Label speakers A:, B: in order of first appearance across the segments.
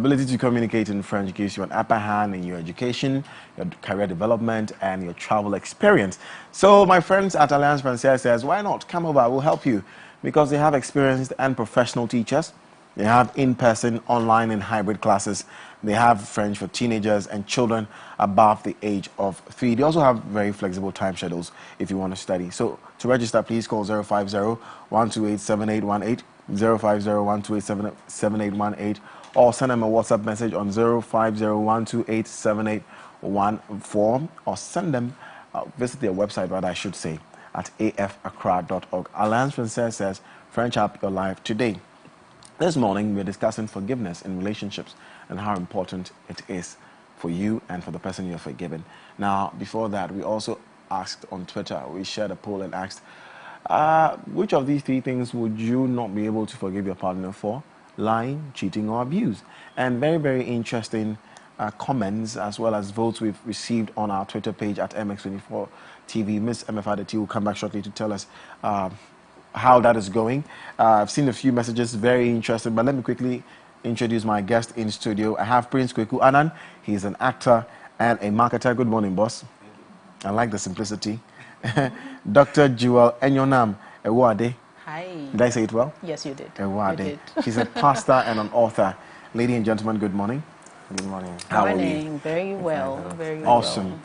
A: Ability to communicate in French gives you an upper hand in your education, your career development, and your travel experience. So my friends at Alliance Française says, why not? Come over, we'll help you. Because they have experienced and professional teachers. They have in-person, online, and hybrid classes. They have French for teenagers and children above the age of 3. They also have very flexible time schedules if you want to study. So to register, please call 050-128-7818, 050-128-7818, or send them a WhatsApp message on 050-128-7814, or send them, visit their website, rather I should say, at afaccra.org. Alliance Française says, French up your life today. This morning, we're discussing forgiveness in relationships and how important it is for you and for the person you're forgiven. Now, before that, we also asked on Twitter, we shared a poll and asked, which of these 3 things would you not be able to forgive your partner for? Lying, cheating, or abuse? And very, very interesting comments as well as votes we've received on our Twitter page at MX24 TV. Miss MFRDT will come back shortly to tell us how that is going. I've seen a few messages, very interesting, but let me quickly introduce my guest in studio. I have Prince Kweku Annan. He's an actor and a marketer. Good morning, boss. Thank you. I like the simplicity. Dr. Jewel Enyonam Ewade.
B: Hi.
A: Did I say it well?
B: Yes, you did.
A: Ewade.
B: You did.
A: She's a pastor and an author. Ladies and gentlemen, good morning.
C: Good morning.
A: How are
B: you? Very well. Very
A: awesome.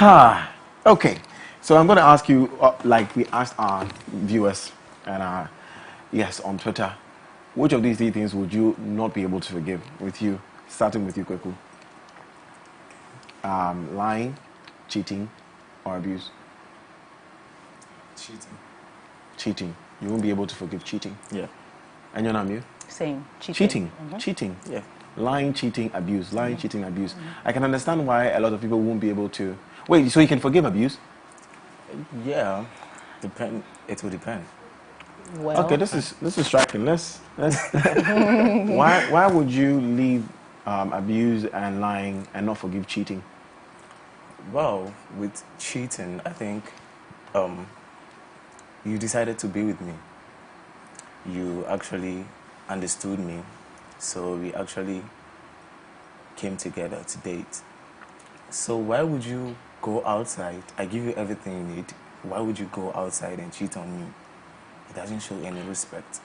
A: Well. Okay. So I'm going to ask you, like we asked our viewers and our on Twitter, which of these 3 things would you not be able to forgive with you, starting with you, Kweku? Lying, cheating, or abuse?
C: Cheating.
A: Cheating. You won't be able to forgive cheating?
C: Yeah.
A: And your name, you?
B: Same. Cheating.
A: Cheating.
B: Mm-hmm.
A: Cheating.
C: Yeah.
A: Lying, cheating, abuse. Lying, cheating, abuse. I can understand why a lot of people won't be able to. Wait, so you can forgive abuse?
C: Yeah. It will depend.
B: Well,
A: okay, this is striking. Let's why would you leave abuse and lying and not forgive cheating?
C: Well, with cheating, I think you decided to be with me. You actually understood me, so we actually came together to date. So why would you go outside? I give you everything you need. Why would you go outside and cheat on me? It doesn't show any respect.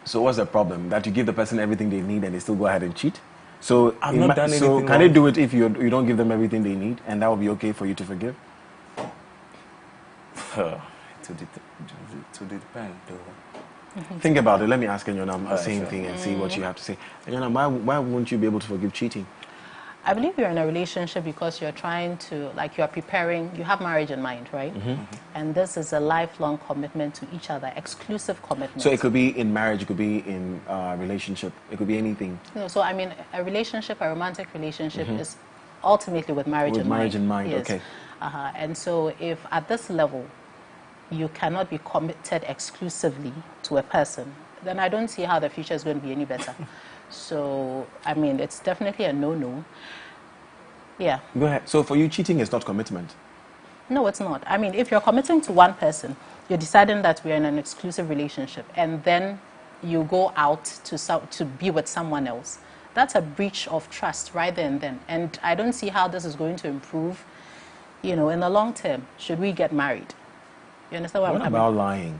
A: So what's the problem? That you give the person everything they need and they still go ahead and cheat? So
C: I've not done anything
A: so can
C: wrong.
A: they do it if you don't give them everything they need, and that will be okay for you to forgive?
C: To depend, though.
A: Think about it. Let me ask Enyonam the same
C: sure.
A: thing and see what you have to say. Enyonam, why won't you be able to forgive cheating?
B: I believe you're in a relationship because you're trying to, like, you're preparing, you have marriage in mind, right? And this is a lifelong commitment to each other, exclusive commitment.
A: So it could be in marriage, it could be in a relationship, it could be anything.
B: No, so I mean, a relationship, a romantic relationship is ultimately with marriage in mind.
A: With marriage in mind,
B: yes.
A: okay.
B: And so if at this level you cannot be committed exclusively to a person, then I don't see how the future is going to be any better. So, I mean, it's definitely a no-no. Yeah.
A: Go ahead. So for you, cheating is not commitment?
B: No, it's not. I mean, if you're committing to one person, you're deciding that we're in an exclusive relationship, and then you go out to be with someone else, that's a breach of trust right there and then. And I don't see how this is going to improve, in the long term, should we get married. You understand what I'm
A: What about lying?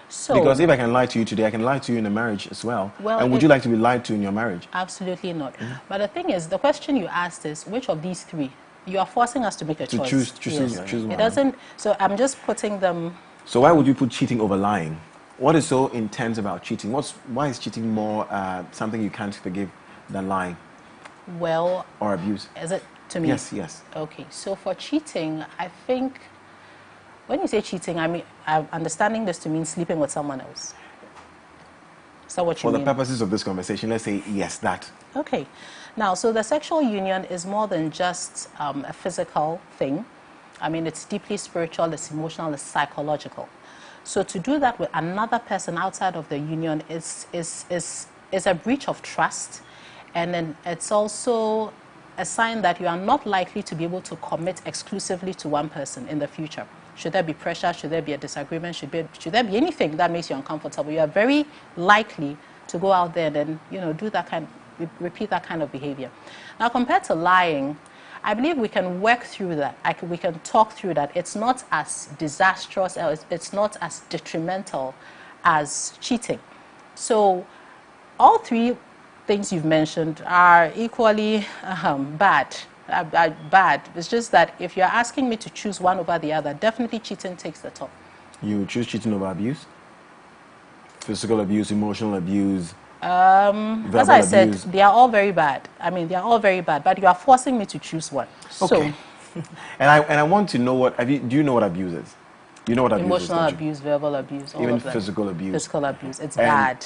B: So,
A: because if I can lie to you today, I can lie to you in a marriage as well. And would you like to be lied to in your marriage?
B: Absolutely not. But the thing is, the question you asked is, which of these 3? You are forcing us to make a choice.
A: Choose one.
B: It doesn't, so I'm just putting them.
A: So why would you put cheating over lying? What is so intense about cheating? Why is cheating more something you can't forgive than lying?
B: Well.
A: Or abuse?
B: Is it to me?
A: Yes.
B: Okay, so for cheating, I think, when you say cheating, I mean, I'm understanding this to mean sleeping with someone else. Is that what you mean?
A: For the purposes of this conversation, let's say yes, that.
B: Okay. Now, so the sexual union is more than just a physical thing. I mean, it's deeply spiritual, it's emotional, it's psychological. So to do that with another person outside of the union is a breach of trust. And then it's also a sign that you are not likely to be able to commit exclusively to one person in the future. Should there be pressure, should there be a disagreement, should there be anything that makes you uncomfortable, you are very likely to go out there and then, do that kind repeat that kind of behavior. Now, compared to lying, I believe we can work through that. We can talk through that. It's not as disastrous, or it's not as detrimental as cheating. So all three things you've mentioned are equally bad. Bad. It's just that if you're asking me to choose one over the other, definitely cheating takes the top.
A: You choose cheating over abuse? Physical abuse, emotional abuse,
B: as I said, they are all very bad. I mean, they are all very bad, but you are forcing me to choose one.
A: Okay. So, and I want to know what, do you know what abuse is? You know what abuse is?
B: Emotional abuse, verbal abuse, all
A: even
B: of that.
A: Physical abuse.
B: Physical abuse, it's
A: and
B: bad.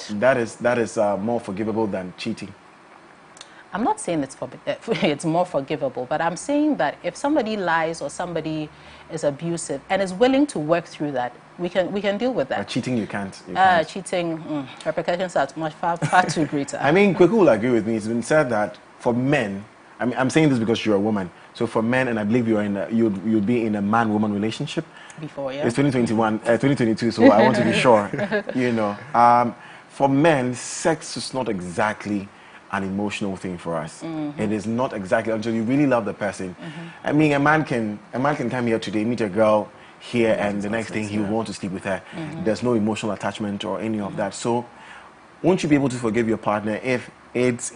A: That is more forgivable than cheating.
B: I'm not saying it's more forgivable, but I'm saying that if somebody lies or somebody is abusive and is willing to work through that, we can deal with that.
A: Cheating, you can't.
B: Cheating, repercussions are far too greater.
A: I mean, Kweku will agree with me. It's been said that for men, I mean, I'm saying this because you're a woman. So for men, and I believe you'd be in a man-woman relationship.
B: Before, yeah.
A: It's 2022, so I want to be sure. You know, for men, sex is not exactly an emotional thing for us. It is not exactly until you really love the person. I mean, a man can come here today, meet a girl here, and the next thing he will want to sleep with her. There's no emotional attachment or any of that. So, won't you be able to forgive your partner if it's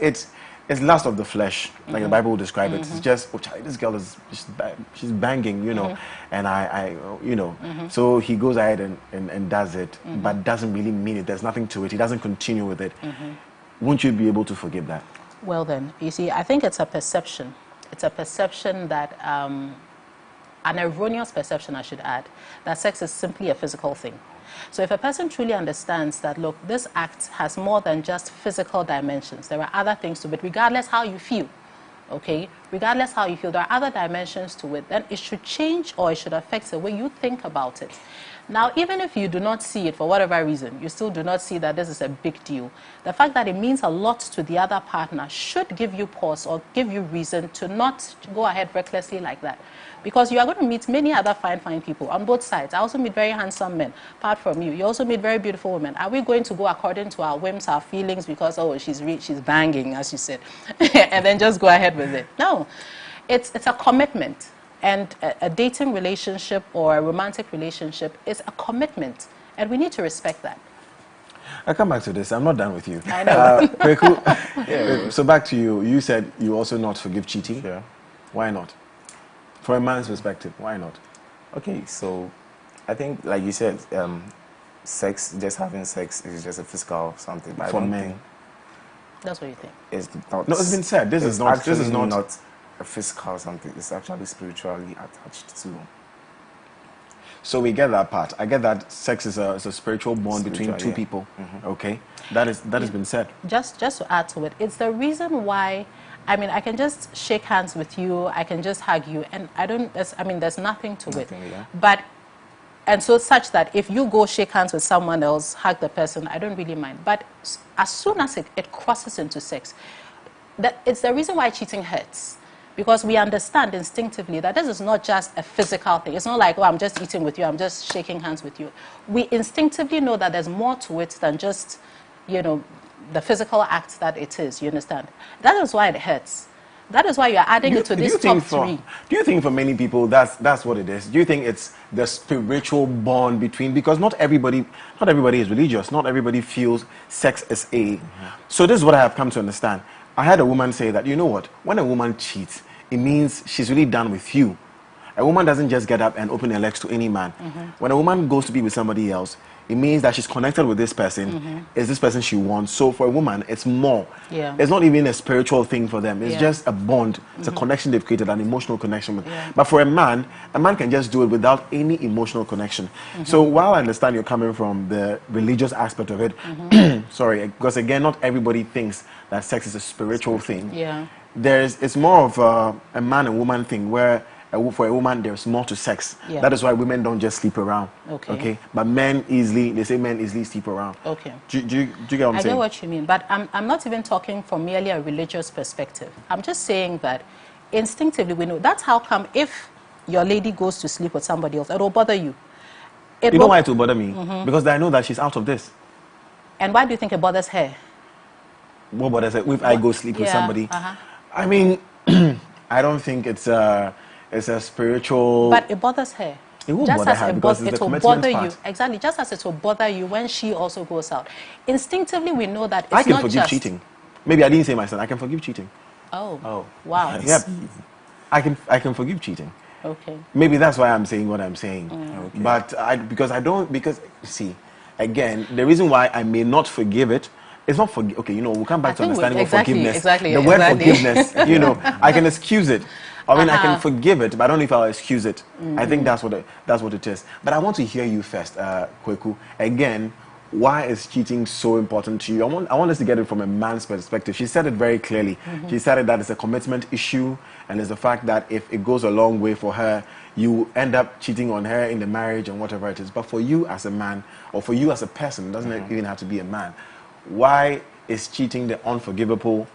A: lust of the flesh, like the Bible will describe it? It's just, oh, child, this girl is she's banging, you know, and I you know. So he goes ahead and does it, but doesn't really mean it. There's nothing to it. He doesn't continue with it. Won't you be able to forgive that?
B: Well then, you see, I think it's a perception. It's a perception that, an erroneous perception I should add, that sex is simply a physical thing. So if a person truly understands that, look, this act has more than just physical dimensions, there are other things to it, regardless how you feel, okay? Regardless how you feel, there are other dimensions to it, then it should change or it should affect the way you think about it. Now, even if you do not see it for whatever reason, you still do not see that this is a big deal, the fact that it means a lot to the other partner should give you pause or give you reason to not go ahead recklessly like that. Because you are going to meet many other fine people on both sides. I also meet very handsome men, apart from you. You also meet very beautiful women. Are we going to go according to our whims, our feelings, because, oh, she's banging, as you said, and then just go ahead with it? No. It's a commitment. And a dating relationship or a romantic relationship is a commitment. And we need to respect that.
A: I'll come back to this. I'm not done with you.
B: I know.
A: Very cool. Yeah. So back to you. You said you also not forgive cheating.
C: Yeah.
A: Why not? From a man's perspective, why not?
C: Okay, so I think, like you said, sex, just having sex is just a physical something. But
A: For men.
B: That's what you think.
C: It's not.
A: No, it's been said. This is not
C: a physical something. It's actually spiritually attached to.
A: So we get that part. I get that sex is a spiritual bond between two people. Okay, that has been said.
B: Just to add to it, it's the reason why. I mean, I can just shake hands with you. I can just hug you, and there's nothing to it.
C: Yeah.
B: But and so such that if you go shake hands with someone else, hug the person, I don't really mind. But as soon as it crosses into sex, it's the reason why cheating hurts. Because we understand instinctively that this is not just a physical thing. It's not like, oh, I'm just eating with you, I'm just shaking hands with you. We instinctively know that there's more to it than just, you know, the physical act that it is, you understand? That is why it hurts. That is why you're adding it to this top three.
A: Do you think for many people that's what it is? Do you think it's the spiritual bond between, because not everybody is religious, not everybody feels sex is a. So this is what I have come to understand. I had a woman say that, you know what, when a woman cheats, it means she's really done with you. A woman doesn't just get up and open her legs to any man. When a woman goes to be with somebody else, it means that she's connected with this person. It's this person she wants. So for a woman, it's more.
B: Yeah.
A: It's not even a spiritual thing for them. It's just a bond. It's a connection they've created, an emotional connection with. But for a man can just do it without any emotional connection. So while I understand you're coming from the religious aspect of it, sorry, because again, not everybody thinks that sex is a spiritual thing.
B: Yeah.
A: It's more of a man and woman thing where for a woman there's more to sex.
B: Yeah.
A: That is why women don't just sleep around.
B: Okay.
A: But men easily sleep around.
B: Okay.
A: Do you get what I'm saying?
B: I get what you mean, but I'm not even talking from merely a religious perspective. I'm just saying that instinctively we know. That's how come if your lady goes to sleep with somebody else, it will bother you.
A: You know why it will bother me? Because I know that she's out of this.
B: And why do you think it bothers her?
A: what would I say? If I go sleep with
B: Yeah,
A: somebody, I mean, I don't think it's a spiritual.
B: But it bothers her.
A: It will
B: Just
A: bother
B: as
A: her because it's
B: it
A: the
B: will
A: commitment
B: bother
A: part.
B: you. Exactly. Just as it will bother you when she also goes out. Instinctively, we know that it's
A: I can
B: not
A: forgive
B: just
A: cheating. Maybe I didn't say my son. I can forgive cheating.
B: Oh.
C: Oh,
B: Wow.
C: I
A: Yep.
C: see.
A: I can forgive cheating.
B: Okay.
A: Maybe that's why I'm saying what I'm saying.
C: Okay.
A: But because see, again, the reason why I may not forgive it, it's not okay, we'll come back to understanding what forgiveness. The word forgiveness, I can excuse it. I mean, I can forgive it, but I don't know if I'll excuse it. I think that's what it is. But I want to hear you first, Kweku. Again, why is cheating so important to you? I want us to get it from a man's perspective. She said it very clearly. She said that it's a commitment issue, and it's the fact that if it goes a long way for her, you end up cheating on her in the marriage and whatever it is. But for you as a man, or for you as a person, it doesn't even have to be a man. Why is cheating the unforgivable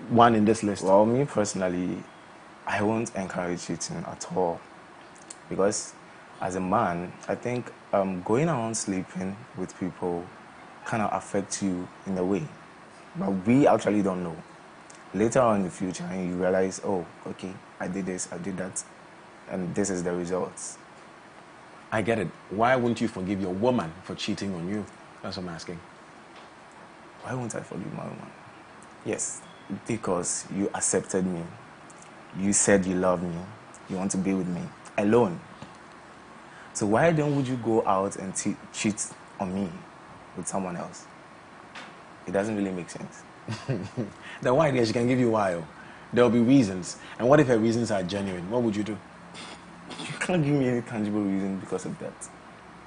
A: one in this list?
C: Well, me personally, I won't encourage cheating at all, because as a man, I think going around sleeping with people kind of affects you in a way, but we actually don't know. Later on in the future, and you realize, oh, okay, I did this, I did that, and this is the results.
A: I get it. Why wouldn't you forgive your woman for cheating on you? That's what I'm asking.
C: Why won't I forgive my woman? Yes, because you accepted me. You said you love me. You want to be with me alone. So why then would you go out and cheat on me with someone else? It doesn't really make sense.
A: Then why? She can give you why. There'll be reasons. And what if her reasons are genuine? What would you do?
C: You can't give me any tangible reason because of that.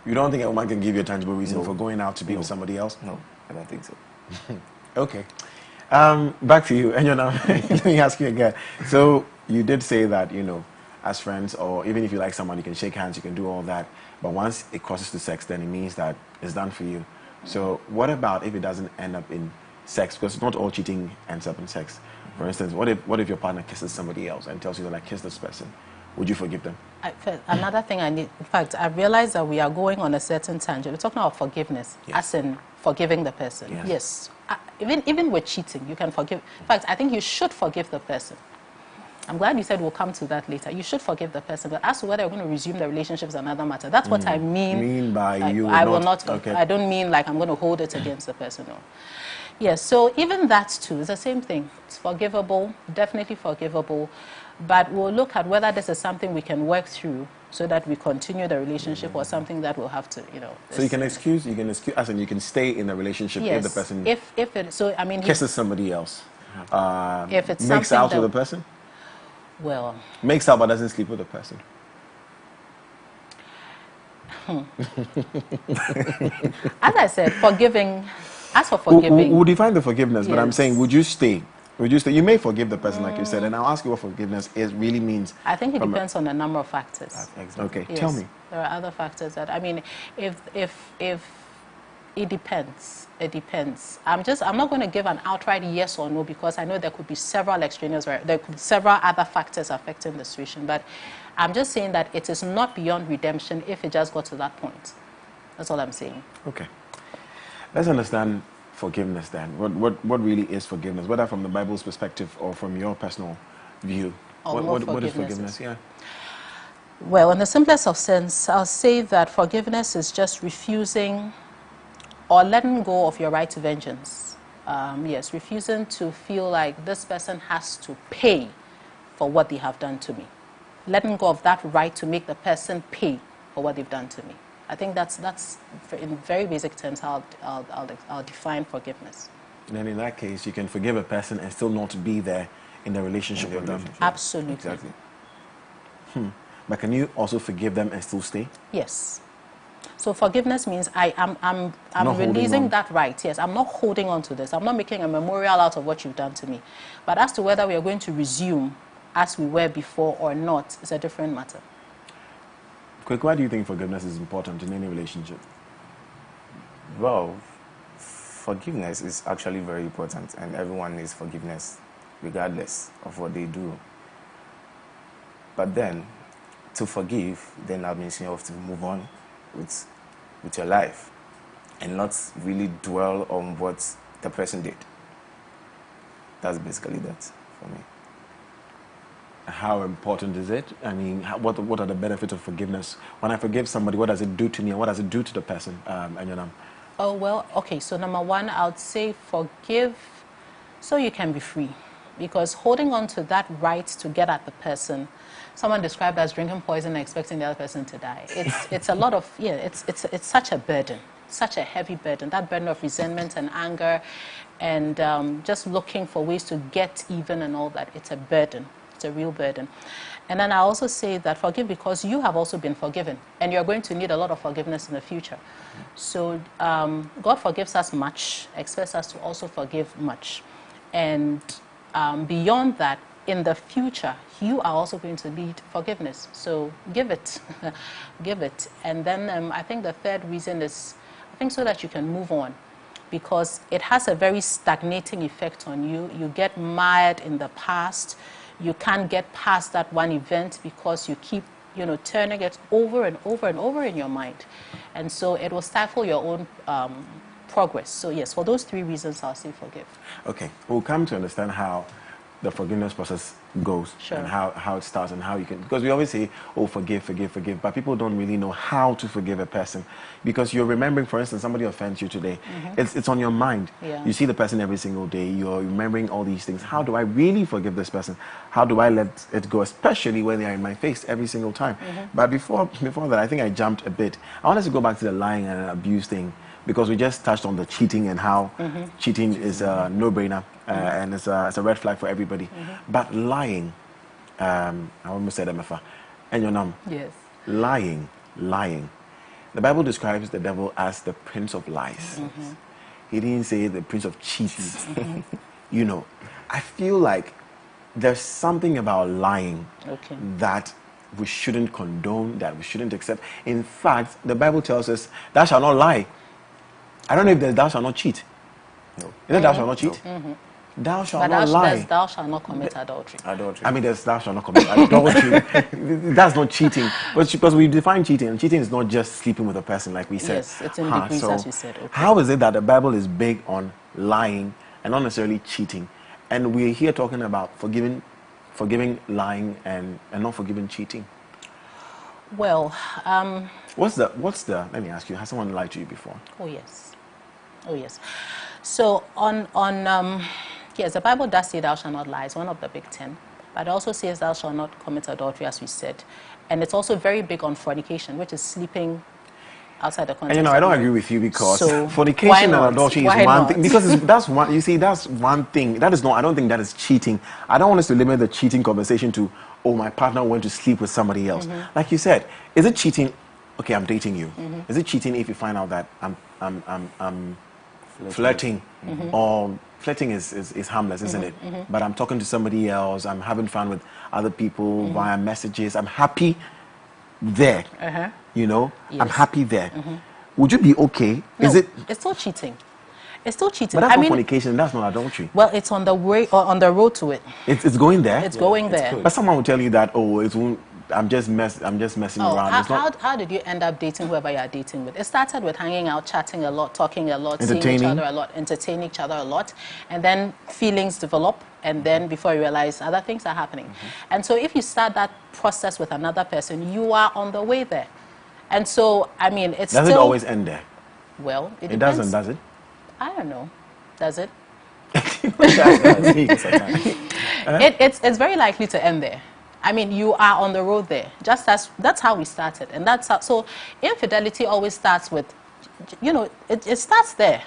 A: You don't think a woman can give you a tangible reason
C: No.
A: for going out to be
C: No.
A: with somebody else?
C: No, I don't think so.
A: Okay. Back to you. And let me ask you again. So you did say that, as friends, or even if you like someone, you can shake hands, you can do all that. But once it crosses to sex, then it means that it's done for you. So what about if it doesn't end up in sex? Because not all cheating ends up in sex. For instance, what if your partner kisses somebody else and tells you that I kissed this person? Would you forgive them?
B: Another thing in fact, I realized that we are going on a certain tangent. We're talking about forgiveness, as in forgiving the person. Yes. Even with cheating, you can forgive. In fact, I think you should forgive the person. I'm glad you said we'll come to that later. You should forgive the person, but as to whether you're going to resume the relationship is another matter. That's what I mean. I will not. Okay. I don't mean like I'm going to hold it against the person. No. Yes. So even that too is the same thing. It's forgivable, definitely forgivable, but we'll look at whether this is something we can work through so that we continue the relationship, or something that we'll have to,
A: So you can excuse, as in you can stay in the relationship if the person kisses somebody else.
B: If it's
A: makes out with the person.
B: Well,
A: makes out but doesn't sleep with the person.
B: As I said, forgiving. As for forgiving,
A: we'll define the forgiveness. But I'm saying, would you stay? Would you stay? You may forgive the person, like you said, and I'll ask you what forgiveness really means.
B: I think it depends on a number of factors.
C: Exactly.
A: Okay,
B: Yes.
A: tell me.
B: There are other factors that if it depends. It depends. I'm not going to give an outright yes or no, because I know there could be several extraneous, there could be several other factors affecting the situation. But I'm just saying that it is not beyond redemption if it just got to that point. That's all I'm saying.
A: Okay. Let's understand forgiveness then. What really is forgiveness, whether from the Bible's perspective or from your personal view? What is forgiveness? Yeah.
B: Well, in the simplest of sense, I'll say that forgiveness is just refusing or letting go of your right to vengeance. Yes, refusing to feel like this person has to pay for what they have done to me. Letting go of that right to make the person pay for what they've done to me. I think that's in very basic terms how I'll define forgiveness.
A: And then in that case, you can forgive a person and still not be there in the relationship with them.
B: Absolutely.
C: Exactly.
A: But can you also forgive them and still stay?
B: Yes. So forgiveness means I'm
A: holding
B: releasing that right. Yes, I'm not holding on to this. I'm not making a memorial out of what you've done to me. But as to whether we are going to resume as we were before or not is a different matter.
A: Quick, why do you think forgiveness is important in any relationship?
C: Well, forgiveness is actually very important, and everyone needs forgiveness regardless of what they do. But then, to forgive, then that means you have to move on with your life and not really dwell on what the person did. That's basically that for me.
A: How important is it? I mean, what are the benefits of forgiveness? When I forgive somebody, what does it do to me, and what does it do to the person? And
B: Oh, well, okay, so number one, I would say forgive so you can be free. Because holding on to that right to get at the person, someone described as drinking poison and expecting the other person to die. It's a lot of, yeah, it's such a burden, such a heavy burden, that burden of resentment and anger and just looking for ways to get even and all that. It's a burden. It's a real burden. And then I also say that forgive because you have also been forgiven and you're going to need a lot of forgiveness in the future. So God forgives us much, expects us to also forgive much. And beyond that, in the future, you are also going to need forgiveness. So give it, give it. And then I think the third reason is, I think so that you can move on because it has a very stagnating effect on you. You get mired in the past. You can't get past that one event because you keep, turning it over and over and over in your mind. And so it will stifle your own progress. So yes, for those three reasons, I'll say forgive.
A: Okay, we'll come to understand how the forgiveness process goes
B: Sure.
A: and how it starts and how you can, because we always say, oh, forgive, forgive, forgive, but people don't really know how to forgive a person because you're remembering, for instance, somebody offends you today. It's on your mind.
B: Yeah.
A: You see the person every single day. You're remembering all these things. How do I really forgive this person? How do I let it go, especially when they're in my face every single time? But before that, I think I jumped a bit. I want us to go back to the lying and abuse thing because we just touched on the cheating and how cheating is a no-brainer and it's a red flag for everybody. But lying, I almost said MFA, and your name.
B: Yes.
A: Lying. The Bible describes the devil as the prince of lies. He didn't say the prince of cheats. I feel like there's something about lying that we shouldn't condone, that we shouldn't accept. In fact, the Bible tells us, thou shalt not lie. I don't know if there's thou shalt not cheat.
C: No.
A: Is it thou shalt not cheat? Thou shalt not lie.
B: There's thou shalt not commit adultery.
A: I mean, there's thou shalt not commit adultery. That's not cheating. But because we define cheating, and cheating is not just sleeping with a person, like we said.
B: Yes, it's in degrees, as we said. Okay.
A: How is it that the Bible is big on lying and not necessarily cheating? And we're here talking about forgiving lying and not forgiving cheating.
B: Well,
A: what's the? Let me ask you. Has someone lied to you before?
B: Oh yes. So yes, the Bible does say thou shalt not lie. It's one of the big 10. But it also says thou shalt not commit adultery, as we said. And it's also very big on fornication, which is sleeping outside the context.
A: And I don't agree with you because fornication and adultery is one thing. Because that's one. You see, that's one thing. That is not. I don't think that is cheating. I don't want us to limit the cheating conversation to, oh, my partner went to sleep with somebody else. Like you said, is it cheating? Okay, I'm dating you. Is it cheating if you find out that I'm flirting? Or flirting is harmless, isn't it? But I'm talking to somebody else. I'm having fun with other people via messages. I'm happy there.
B: Yes.
A: I'm happy there. Would you be okay?
B: No,
A: is it?
B: It's still cheating. It's still cheating.
A: But that's not fornication. That's not adultery.
B: Well, it's on the way or on the road to it.
A: It's going there.
B: It's going there.
A: But someone will tell you that, oh, I'm just messing around.
B: How did you end up dating whoever you are dating with? It started with hanging out, chatting a lot, talking a lot, seeing each other a lot, entertaining each other a lot, and then feelings develop, and then before you realize other things are happening. And so if you start that process with another person, you are on the way there. And so, I mean, it's
A: Does it always end there?
B: Well, it
A: doesn't, does it?
B: I don't know. Does it?
A: It's
B: very likely to end there. I mean, you are on the road there. That's how we started, and so infidelity always starts with, it starts there.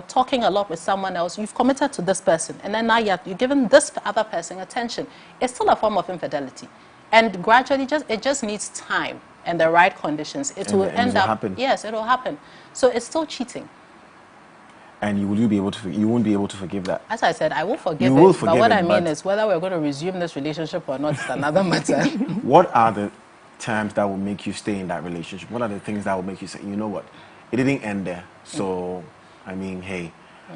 B: Talking a lot with someone else. You've committed to this person, and then now you're giving this other person attention. It's still a form of infidelity, and gradually, it just needs time and the right conditions. It will end up.
A: Happen.
B: Yes, it will happen. So it's still cheating.
A: And you won't be able to forgive that.
B: As I said, I will forgive
A: you will
B: it.
A: Forgive
B: but what
A: it,
B: I mean is whether we're going to resume this relationship or not is another matter.
A: What are the terms that will make you stay in that relationship? What are the things that will make you say, you know what, it didn't end there. So, I mean, hey,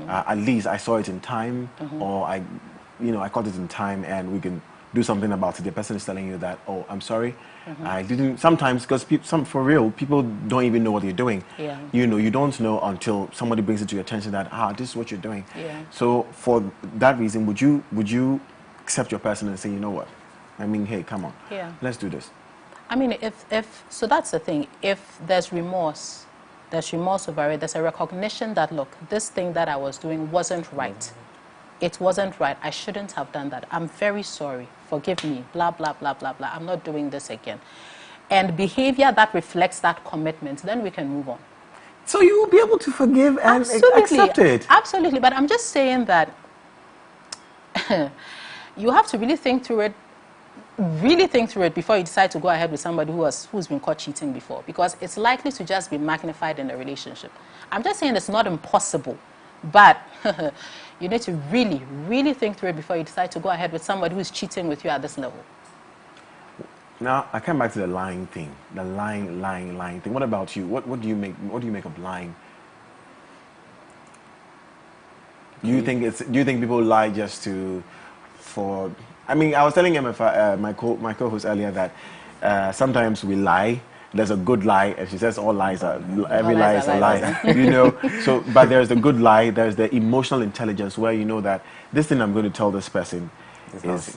A: at least I saw it in time, or I caught it in time, and do something about it, the person is telling you that, oh, I'm sorry, I didn't. Sometimes, because for real, people don't even know what they're doing.
B: Yeah.
A: You know, you don't know until somebody brings it to your attention that, this is what you're doing.
B: Yeah.
A: So for that reason, would you accept your person and say, you know what? I mean, hey, come on, let's do this.
B: I mean, if so, that's the thing. If there's remorse over it. There's a recognition that, look, this thing that I was doing wasn't right. It wasn't right. I shouldn't have done that. I'm very sorry. Forgive me. Blah, blah, blah, blah, blah. I'm not doing this again. And behavior that reflects that commitment, then we can move on.
A: So you will be able to forgive and accept it.
B: Absolutely. But I'm just saying that you have to really think through it before you decide to go ahead with somebody who's been caught cheating before, because it's likely to just be magnified in a relationship. I'm just saying it's not impossible, but you need to really, really think through it before you decide to go ahead with somebody who's cheating with you at this level.
A: Now, I come back to the lying thing, the lying thing. What about you? What do you make of lying? Do you think people lie just for? I mean, I was telling him my co-host earlier that sometimes we lie. There's a good lie, and she says all lies are every lie is a lie. You know. So, but there's the good lie. There's the emotional intelligence where you know that this thing I'm going to tell this person is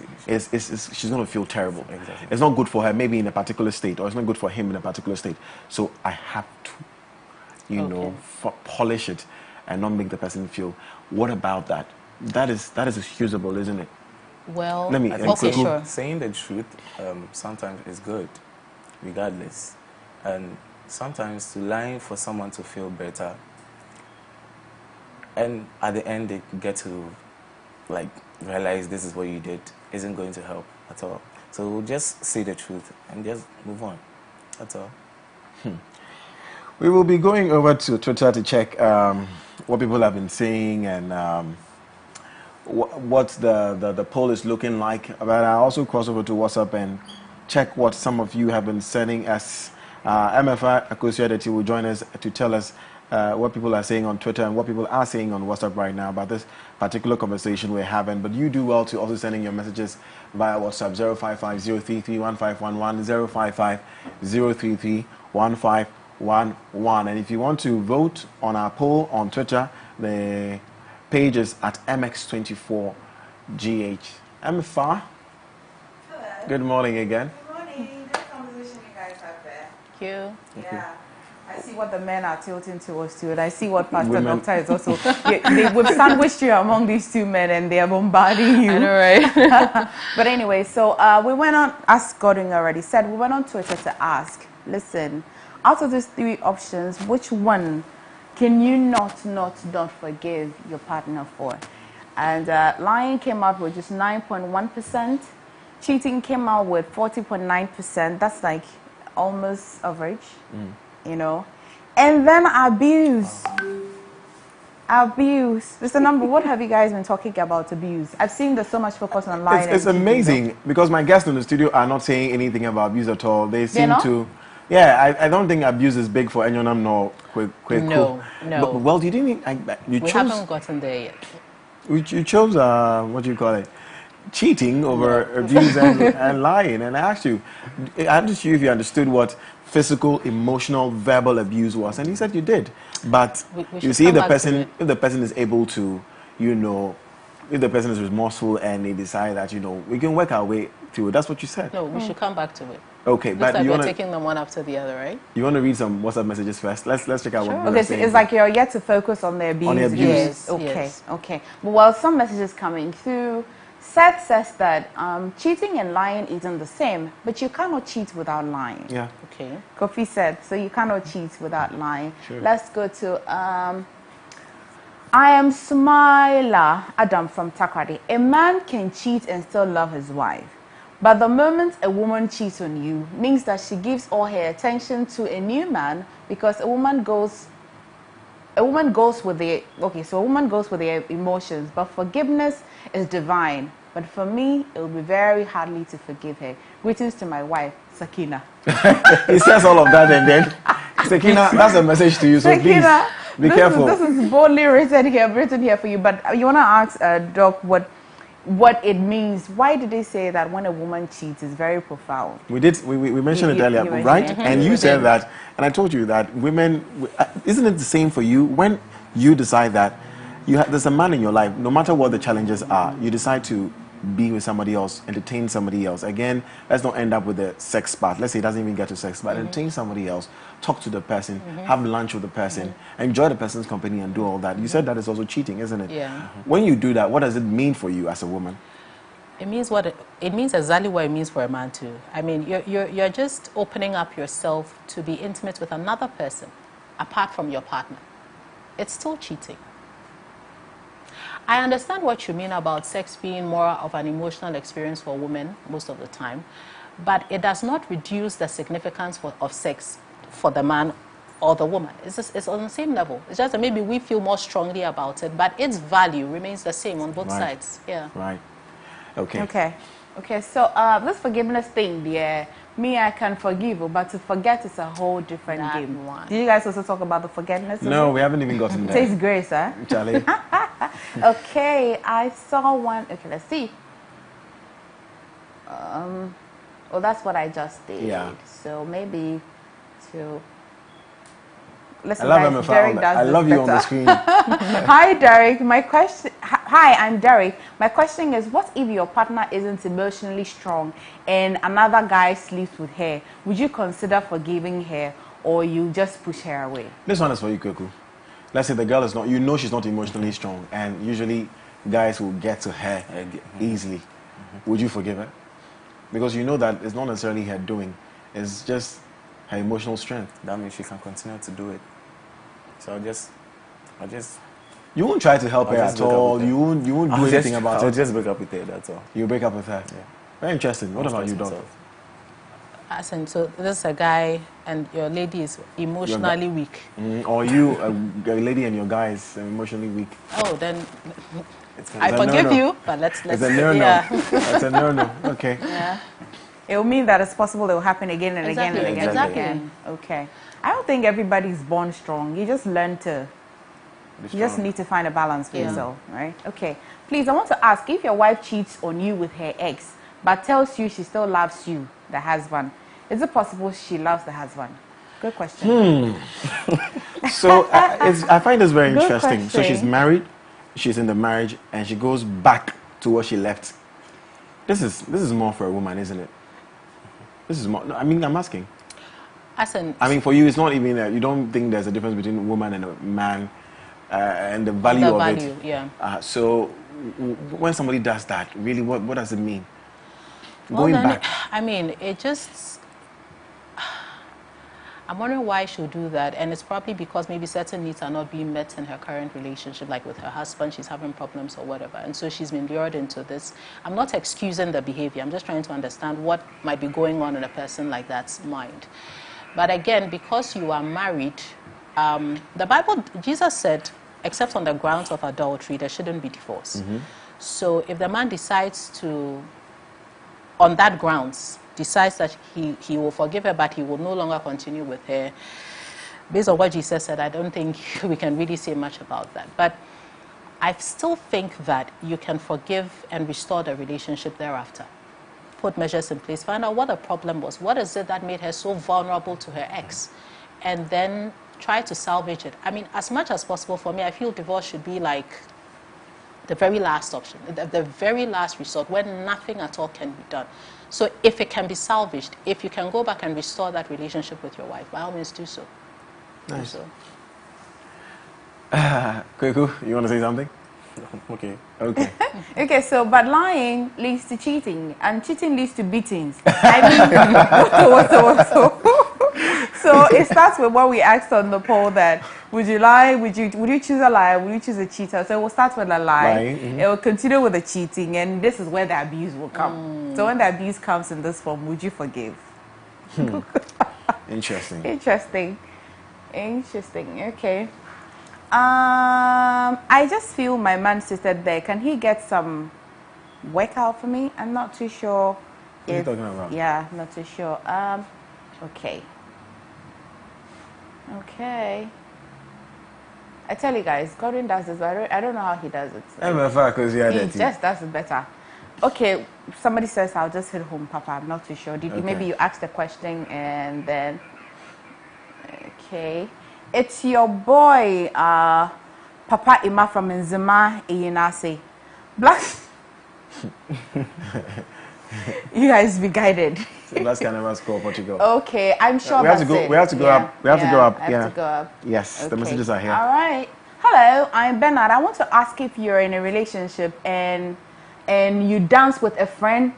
A: she's going to feel terrible.
C: Exactly.
A: It's not good for her, maybe in a particular state, or it's not good for him in a particular state. So I have to, you know, polish it and not make the person feel. What about that? That is excusable, isn't it?
B: Well,
A: let me.
B: Okay, sure.
C: Saying the truth sometimes is good, regardless. And sometimes to lying for someone to feel better, and at the end they get to like realize this is what you did, isn't going to help at all. So just say the truth and just move on. That's all.
A: We will be going over to Twitter to check what people have been saying and what the poll is looking like. But I also cross over to WhatsApp and check what some of you have been sending us. MFA Akosia that you will join us to tell us what people are saying on Twitter and what people are saying on WhatsApp right now about this particular conversation we're having. But you do well to also sending your messages via WhatsApp 055-033-1511, 055-033-1511. And if you want to vote on our poll on Twitter, the page is at MX24GH. MFA, good morning again.
B: You.
D: Yeah. I see what the men are tilting towards too, and I see what Pastor Doctor is also. We've sandwiched you among these two men, and they are bombarding you.
B: I know, right?
D: But anyway, so we went on, as Gordon already said, we went on Twitter to ask, listen, out of these three options, which one can you not forgive your partner for? And lying came out with just 9.1%. Cheating came out with 40.9%. That's like almost average, you know. And then abuse. Mr. Number, what have you guys been talking about abuse? I've seen there's so much focus on lying.
A: It's amazing because my guests in the studio are not saying anything about abuse at all. They seem to. Yeah, I don't think abuse is big for Enyonam nor Kweku.
B: No.
A: But, well, you didn't. We
B: haven't gotten there yet.
A: You chose what do you call it? Cheating over abuse and lying. And I asked you if you understood what physical, emotional, verbal abuse was, and he said you did. But you see, if the person is able to, you know, if the person is remorseful and they decide that, you know, we can work our way through it. That's what you said.
B: No, we should come back to it.
A: Okay,
B: but like we're taking them one after the other, right? You
A: want to read some WhatsApp messages first? Let's check out what
D: people are saying. It's like you're yet to focus on the abuse.
A: On the abuse.
D: Yes. Okay. Well, some messages coming through. Seth says that cheating and lying isn't the same, but you cannot cheat without lying.
A: Yeah.
B: Okay.
D: Kofi said, so you cannot cheat without lying.
A: Sure.
D: Let's go to I am Smiler Adam from Takrady. A man can cheat and still love his wife. But the moment a woman cheats on you means that she gives all her attention to a new man, because a woman goes with the emotions, but forgiveness is divine. But for me, it will be very hardly to forgive her. Greetings to my wife, Sakina.
A: He says all of that and then, Sakina, that's a message to you, so
D: Sakina,
A: please be careful.
D: This is boldly written here for you. But you want to ask Doc what what it means. Why did they say that when a woman cheats is very profound?
A: We mentioned it earlier,
D: you mentioned
A: right?
D: it.
A: And you said that, and I told you that women, isn't it the same for you? When you decide that there's a man in your life, no matter what the challenges are, you decide to be with somebody else, entertain somebody else. Again, let's not end up with the sex part. Let's say it doesn't even get to sex, but entertain somebody else, talk to the person, have lunch with the person, enjoy the person's company and do all that. You said that is also cheating, isn't it?
B: Yeah.
A: When you do that, what does it mean for you as a woman?
B: It means it means exactly what it means for a man too. I mean, you're just opening up yourself to be intimate with another person apart from your partner. It's still cheating. I understand what you mean about sex being more of an emotional experience for women most of the time, but it does not reduce the significance of sex for the man or the woman. It's on the same level. It's just that maybe we feel more strongly about it, but its value remains the same on both sides. Yeah.
A: Right. Okay.
D: Okay. So this forgiveness thing, yeah, me I can forgive, but to forget is a whole different game. Did you guys also talk about the forgiveness?
A: No, we haven't even gotten there.
D: It takes grace, huh?
A: Charlie.
D: Okay, I saw one. Okay, let's see. Well, that's what I just did.
A: Yeah.
D: So maybe to. Listen,
A: I love
D: guys,
A: Emma
D: Derek
A: Fowler.
D: does
A: I
D: this
A: love you on the
D: better.
A: screen.
D: Hi, Derek. Hi, I'm Derek. My question is, what if your partner isn't emotionally strong and another guy sleeps with her? Would you consider forgiving her, or you just push her away?
A: This one is for you, Kweku. Let's say the girl is not, she's not emotionally strong, and usually guys will get to her easily. Would you forgive her? Because you know that it's not necessarily her doing, it's just her emotional strength.
C: That means she can continue to do it. So I'll just.
A: You won't try to help her at all. You won't do anything about it.
C: I'll just break up with her. That's all.
A: You break up with her.
C: Yeah.
A: Very interesting. What about you, Doc?
B: So this is a guy and your lady is emotionally weak.
A: Or you, a lady and your guy is emotionally weak.
B: Oh, then
A: It's
B: I forgive you, but let's
A: It's a no-no.
B: yeah.
A: That's a no-no. Okay.
D: Yeah. It will mean that it's possible it will happen again and again and again
B: Exactly.
D: and again. Okay. I don't think everybody's born strong. You just learn to. You just need to find a balance for yourself, right? Okay. Please, I want to ask, if your wife cheats on you with her ex, but tells you she still loves you, the husband, is it possible she loves the husband? Good question.
A: So I find this very
D: Good
A: interesting. So she's
D: question.
A: married, she's in the marriage, and she goes back to where she left. This is more for a woman, isn't it? This is more. I mean, I'm asking. I mean, for you, it's not even. You don't think there's a difference between a woman and a man, and the value of it.
B: Yeah.
A: So when somebody does that, really, what does it mean?
B: Well,
A: Going
B: then,
A: back.
B: I mean, it just. I'm wondering why she'll do that, and it's probably because maybe certain needs are not being met in her current relationship, like with her husband, she's having problems or whatever, and so she's been lured into this. I'm not excusing the behavior, I'm just trying to understand what might be going on in a person like that's mind. But again, because you are married, the Bible, Jesus said, except on the grounds of adultery, there shouldn't be divorce. So if the man decides to, on that grounds, decides that he will forgive her, but he will no longer continue with her, based on what Jesus said, I don't think we can really say much about that. But I still think that you can forgive and restore the relationship thereafter. Put measures in place, find out what the problem was. What is it that made her so vulnerable to her ex? And then try to salvage it. I mean, as much as possible for me, I feel divorce should be like the very last option, the very last resort, where nothing at all can be done. So if it can be salvaged, if you can go back and restore that relationship with your wife, by all means do so.
A: Nice.
B: Do so.
A: Kweku, you want to say something?
C: Okay.
A: Okay.
D: Okay, so but lying leads to cheating, and cheating leads to beatings. I mean, so it starts with what we asked on the poll, that would you lie? Would you choose a lie? Would you choose a cheater? So we'll start with a lie. It will continue with the cheating, and this is where the abuse will come. So when the abuse comes in this form, would you forgive?
A: Interesting.
D: Interesting. Okay. I just feel my man seated there. Can he get some workout for me? I'm not too sure.
A: What are you talking about?
D: Yeah, not too sure. Okay. I tell you guys, Gordon does this, but I don't know how he does it.
A: I'm a fuck because you are
D: He
A: dirty.
D: just does it better. Okay, somebody says I'll just hit home, Papa. I'm not too sure. Did you, maybe you asked the question and then okay. It's your boy, Papa Ima from Nzima Iyinase. Black. You guys be guided.
A: That's kind of score Portugal.
D: Okay, I'm sure
A: We have to go. We have to go up. We have to go up.
D: I have to go up.
A: Yes, the
D: Okay.
A: messages are here.
D: All right. Hello, I'm Bernard. I want to ask if you're in a relationship and you dance with a friend.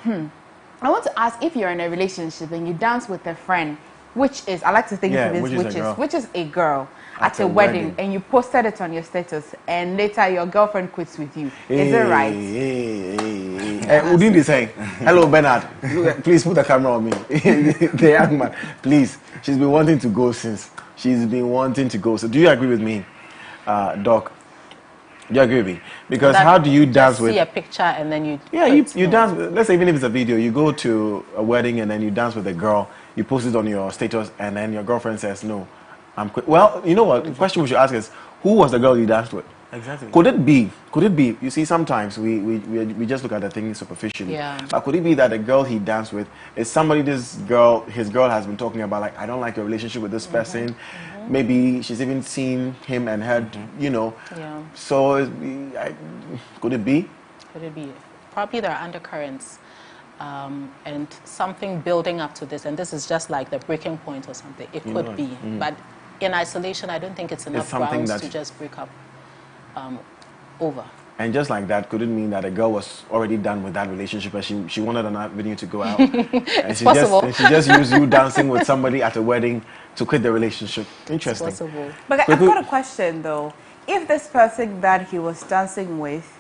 D: I want to ask if you're in a relationship and you dance with a friend, which is, I like to think of this, which is a girl at a wedding, and you posted it on your status, and later your girlfriend quits with you. Is it right?
A: Udin is saying, hello Bernard, please put the camera on me. The young man, please. She's been wanting to go since. She's been wanting to go. So do you agree with me, Doc? Do you agree with me? Because
B: That
A: how do you dance with...
B: see a picture and then you...
A: Yeah, you dance. Let's say even if it's a video, you go to a wedding and then you dance with a girl, you post it on your status, and then your girlfriend says, no, I'm quit. Well, you know what? The question we should ask is, who was the girl you danced with?
C: Exactly.
A: Could it be? You see, sometimes we just look at the thing superficially.
B: Yeah.
A: But could it be that the girl he danced with is somebody his girl has been talking about, like, I don't like your relationship with this person. Maybe she's even seen him and heard, you know.
B: Yeah.
A: So, could it be?
B: Could it be? Probably there are undercurrents and something building up to this, and this is just like the breaking point or something. It could be. But in isolation, I don't think it's enough grounds to just break up over.
A: And just like that, could it mean that a girl was already done with that relationship and she wanted an avenue to go out? And she just used you dancing with somebody at a wedding to quit the relationship. Interesting.
B: It's possible.
D: But I've got a question though. If this person that he was dancing with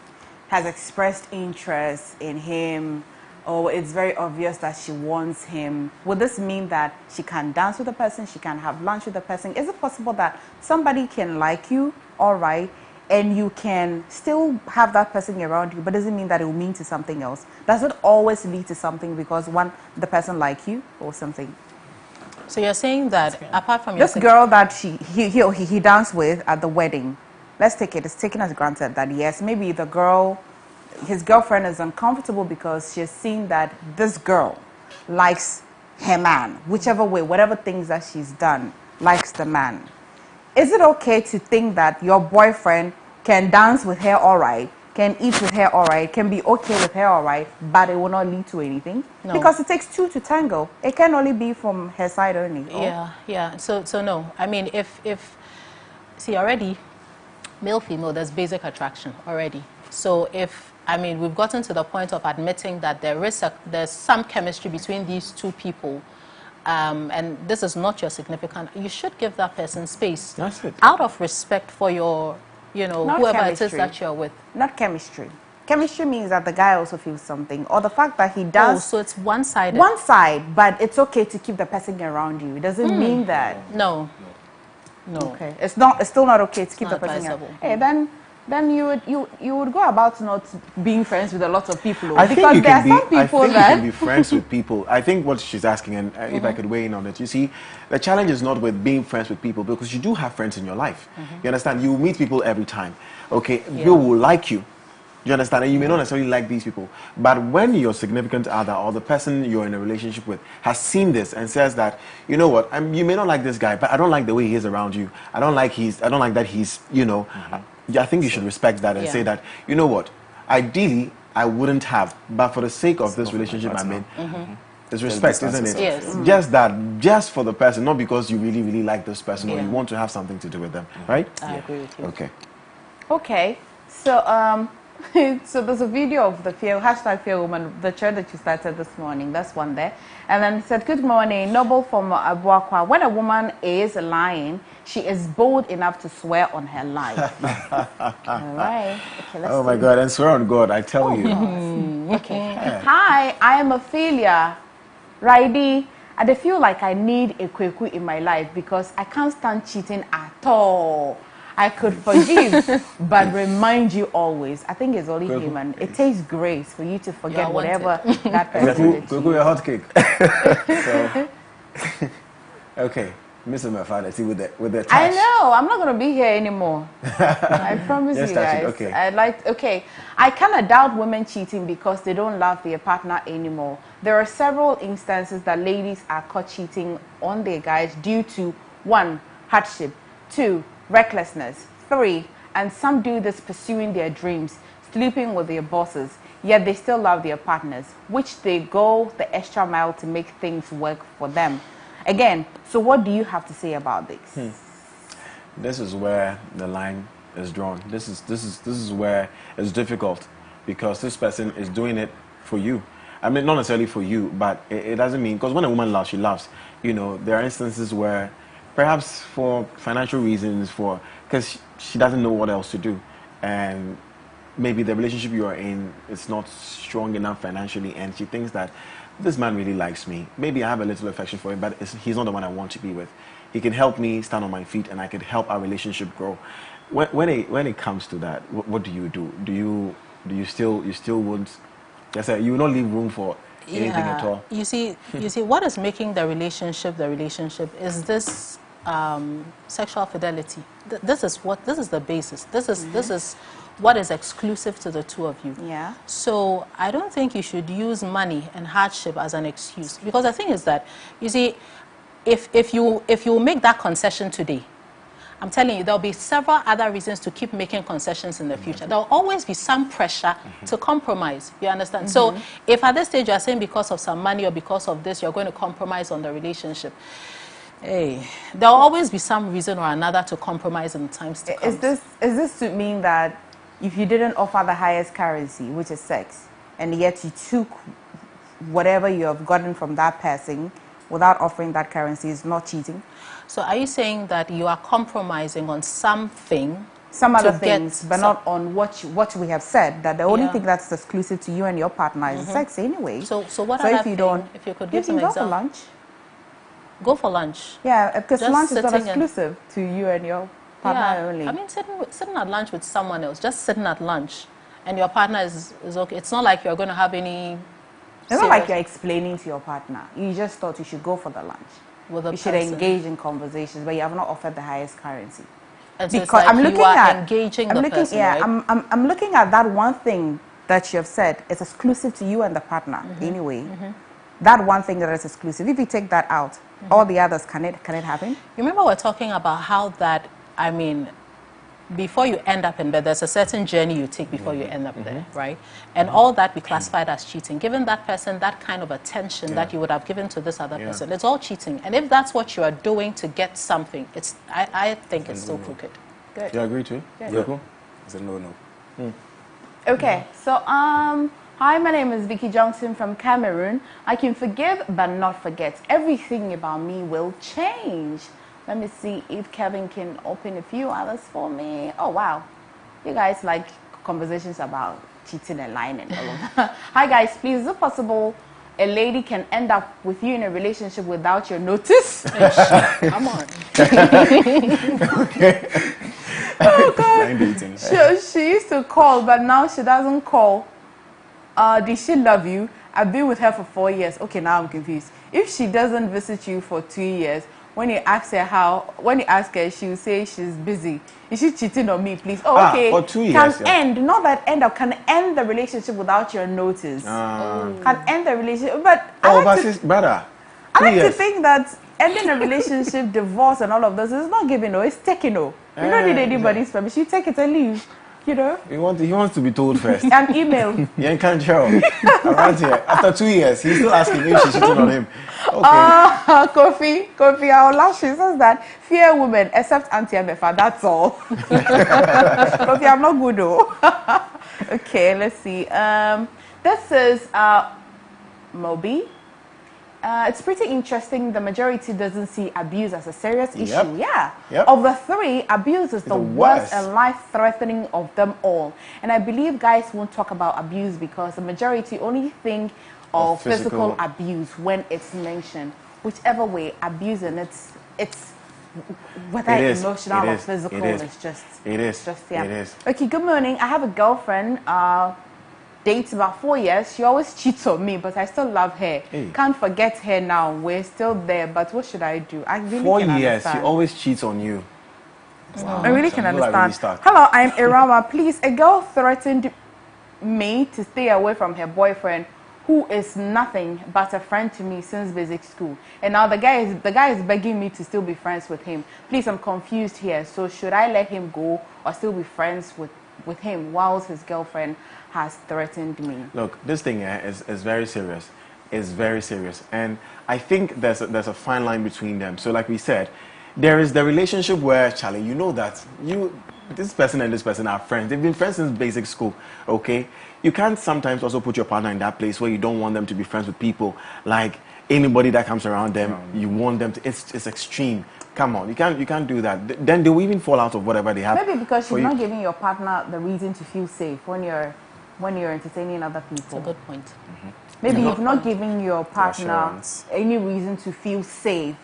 D: has expressed interest in him, or it's very obvious that she wants him, would this mean that she can dance with the person, she can have lunch with the person? Is it possible that somebody can like you, all right, and you can still have that person around you, but doesn't mean that it will mean to something else? Does it always lead to something because the person like you or something?
B: So you're saying that apart from
D: this girl that he danced with at the wedding, let's take it, it's taken as granted that yes, maybe his girlfriend is uncomfortable because she's seen that this girl likes her man, whichever way, whatever things that she's done, likes the man. Is it okay to think that your boyfriend can dance with her all right, can eat with her all right, can be okay with her all right, but it will not lead to anything?
B: No.
D: Because it takes two to tango. It can only be from her side only.
B: Yeah. So no. I mean, if see already, male female, there's basic attraction already. So we've gotten to the point of admitting that there's some chemistry between these two people. And this is not your significant, you should give that person space.
A: That's it.
B: Out of respect for your,
D: Not
B: whoever
D: chemistry.
B: it is that you're with.
D: Not chemistry. Chemistry means that the guy also feels something, or the fact that he does.
B: Oh, so it's one-sided.
D: One side, but it's okay to keep the person around you. It doesn't mean that.
B: No.
D: Okay. It's still not okay to keep the
B: Not
D: person
B: advisable.
D: around. Hey, then you would go about not being friends with a lot of people.
A: I think
D: because
A: you
D: there
A: can
D: are some people
A: you can be friends with people. I think what she's asking, and if I could weigh in on it, you see, the challenge is not with being friends with people, because you do have friends in your life. You understand? You meet people every time. Okay, people will like you. You understand? And you may not necessarily like these people. But when your significant other or the person you're in a relationship with has seen this and says that, you know what, you may not like this guy, but I don't like the way he is around you. I don't like that he's, I think you should respect that and say that, you know what, ideally, I wouldn't have, but for the sake of this relationship I'm in, it's respect, isn't it?
B: Yes.
A: Just for the person, not because you really, really like this person or you want to have something to do with them, right?
B: I agree with you.
D: Okay. So so there's a video of the #Fear Woman, the church that you started this morning. That's one there. And then it said, good morning, Noble from Abuakwa. When a woman is lying, she is bold enough to swear on her life. All right. Okay, let's
A: my God, and swear on God, I tell you.
D: Okay. Hi, I am Ophelia. Righty. I feel like I need a kweku in my life because I can't stand cheating at all. I could forgive, but remind you always. I think it's only human. It takes grace for you to forget whatever that person did to you.
A: Kweku, a hot cake. So, okay. Missing my father, see, with the touch.
D: I know. I'm not going to be here anymore. I promise
A: Just
D: you
A: touch it,
D: guys.
A: okay.
D: I kind of doubt women cheating because they don't love their partner anymore. There are several instances that ladies are caught cheating on their guys due to 1, hardship, 2, recklessness, 3, and some do this pursuing their dreams, sleeping with their bosses, yet they still love their partners, which they go the extra mile to make things work for them. Again, so what do you have to say about this?
A: This is where the line is drawn. This is where it's difficult because this person is doing it for you. I mean, not necessarily for you, but it doesn't mean, because when a woman loves, she loves. You know, there are instances where perhaps for financial reasons, because she doesn't know what else to do, and maybe the relationship you are in is not strong enough financially, and she thinks that this man really likes me. Maybe I have a little affection for him, but he's not the one I want to be with. He can help me stand on my feet, and I can help our relationship grow. When it comes to that, what do you do? Do you still won't? Yes, you will not leave room for anything at all.
B: You see, what is making the relationship is this sexual fidelity. This is the basis. This is what is exclusive to the two of you.
D: Yeah.
B: So I don't think you should use money and hardship as an excuse, because the thing is that, you see, if you make that concession today, I'm telling you, there'll be several other reasons to keep making concessions in the future. There'll always be some pressure to compromise. You understand? So if at this stage you're saying because of some money or because of this, you're going to compromise on the relationship, hey, there'll always be some reason or another to compromise in the times to come.
D: Is this to mean that if you didn't offer the highest currency, which is sex, and yet you took whatever you have gotten from that person without offering that currency, is not cheating?
B: So are you saying that you are compromising on something?
D: Some other things, but not on what we have said, that the only thing that's exclusive to you and your partner is sex anyway.
B: So what other
D: if you don't,
B: if you could give
D: you
B: some
D: can go
B: example.
D: for lunch.
B: Go for lunch.
D: Yeah, because
B: Just
D: lunch is not
B: sitting
D: exclusive to you and your partner only.
B: I mean, sitting at lunch with someone else, just sitting at lunch, and your partner is okay. It's not like you're going to have any.
D: It's not like you're explaining to your partner. You just thought you should go for the lunch.
B: With a
D: you should engage in conversations, but you have not offered the highest currency.
B: And so
D: Because
B: it's like
D: I'm looking at
B: engaging the person,
D: yeah,
B: right?
D: I'm looking at that one thing that you have said is exclusive to you and the partner anyway. That one thing that is exclusive. If you take that out, all the others, can it happen?
B: You remember we're talking about how that, I mean, before you end up in bed, there's a certain journey you take before you end up there, right? And all that we classified as cheating. Giving that person that kind of attention that you would have given to this other person, it's all cheating. And if that's what you are doing to get something, I think it's still crooked. Good.
A: You agree too?
C: Yeah. Cool? It's a no.
D: Okay, so hi, my name is Vicky Johnson from Cameroon. I can forgive but not forget. Everything about me will change. Let me see if Kevin can open a few others for me. Oh, wow. You guys like conversations about cheating and lying and all of that. Hi, guys. Please, is it possible a lady can end up with you in a relationship without your notice?
B: Come on.
A: Okay.
D: Oh, God.
C: Line dating.
D: She used to call, but now she doesn't call. Did she love you? I've been with her for 4 years. Okay, now I'm confused. If she doesn't visit you for 2 years, when you ask her, she will say she's busy. Is she cheating on me, please? Oh, okay.
A: For 2 years.
D: Can end, not that end up, can end the relationship without your notice. Can end the relationship, but I like to think that ending a relationship, divorce, and all of this is not giving, it's taking. You don't need anybody's permission. You take it and leave. You know?
A: He wants to be told first.
D: An email.
A: Yeah, can't tell. Around here. After 2 years, he's still asking if she's cheating on him. Okay.
D: Kofi, our last she says that fear women except Auntie Amefa, that's all. Kofi, I'm not good though. Okay, let's see. This is Moby. It's pretty interesting. The majority doesn't see abuse as a serious issue. Yeah.
A: Yep.
D: Of the three, abuse is the worst and life-threatening of them all. And I believe guys won't talk about abuse because the majority only think of physical abuse when it's mentioned. Whichever way, abuse, and it's whether emotional or physical, it's just
A: It is.
D: yeah.
A: It is.
D: Okay, good morning. I have a girlfriend. dates about 4 years. She always cheats on me, but I still love her.
A: Hey.
D: Can't forget her now. We're still there, but what should I do? I really
A: 4
D: can
A: years,
D: understand.
A: she always cheats on you. Wow.
D: I really
A: Some
D: can
A: people are really
D: understand.
A: stuck.
D: Hello, I'm Irama. Please, a girl threatened me to stay away from her boyfriend, who is nothing but a friend to me since basic school. And now the guy is begging me to still be friends with him. Please, I'm confused here. So should I let him go or still be friends with him whilst his girlfriend has threatened me?
A: Look, this thing is very serious. It's very serious. And I think there's a fine line between them. So like we said, there is the relationship where, Charlie, you know that this person and this person are friends. They've been friends since basic school, okay? You can't sometimes also put your partner in that place where you don't want them to be friends with people. Like anybody that comes around them, you want them to, it's extreme. Come on, you can't do that. Then they will even fall out of whatever they have.
D: Maybe because
A: for
D: you're
A: you.
D: not giving your partner the reason to feel safe when you're entertaining other people.
B: That's a good point.
D: Maybe you've not given your partner
C: Reassurance.
D: any reason to feel safe